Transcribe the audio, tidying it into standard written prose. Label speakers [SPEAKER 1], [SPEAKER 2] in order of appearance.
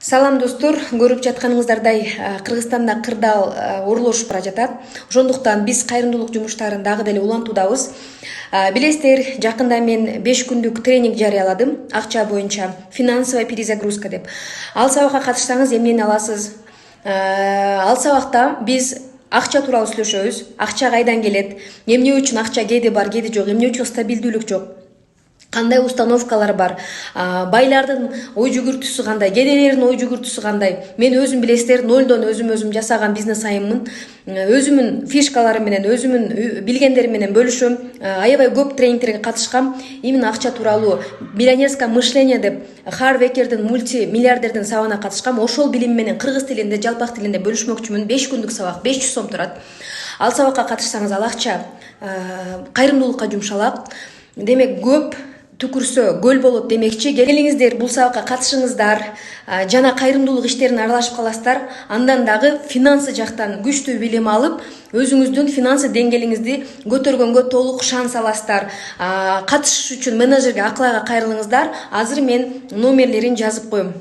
[SPEAKER 1] Салам достор, көрүп жатканыңыздардай Кыргызстанда Кырдаал урулушуп бара жатат. Ошондуктан биз кайрымдуулук жумуштарын дагы деле улантуудабыз. Билесиздер, жакында мен 5 күндүк тренинг жарыяладым, акча боюнча, финансовая перезагрузка деп. Ал сабакка катышсаңыз эмнени аласыз? Ал сабакта биз акча тууралуу сүйлөшөбүз. Акча кайдан келет? Эмне үчүн акча кээде бар, кээде жок? Эмне үчүн стабилдүүлүк жок? Кандай установкалар бар? Байлардын ой жүгүртүүсү кандай? Кедейлердин ой жүгүртүүсү кандай? Мен өзүм билесиздер, нолдон өзүм жасаган бизнес айыммын. Өзүмүн фишкалары менен, өзүмүн билгендерим менен бөлүшөм. Аябай көп тренингтерге катышкам. Именно акча тууралуу Миллионерское Мышление деп Харв Экердин мультимиллиардердин сабагына катышкам. Ошол билим менен кыргыз тилинде, жалпак тилинде бөлүшмөкчүмүн. 5 күндүк сабак, 500 сом турат. Ал сабакка катышсаңыз, ал акча кайрымдуулукка жумшалат. Демек көп түкүрсө гөл болот демекчи. Келиңиздер, бул сабакка катышыңыздар, жана кайрымдуулук иштерине аралашып каласыздар. Андан дагы финансы жактан күчтүү билим алып, өзүңүздүн финансы деңгээлиңизди көтөргөнгө толук шанс аласыздар. Катышыш үчүн менеджерге, Аклайга кайрылыңыздар. Азыр мен номерлерин жазып коем.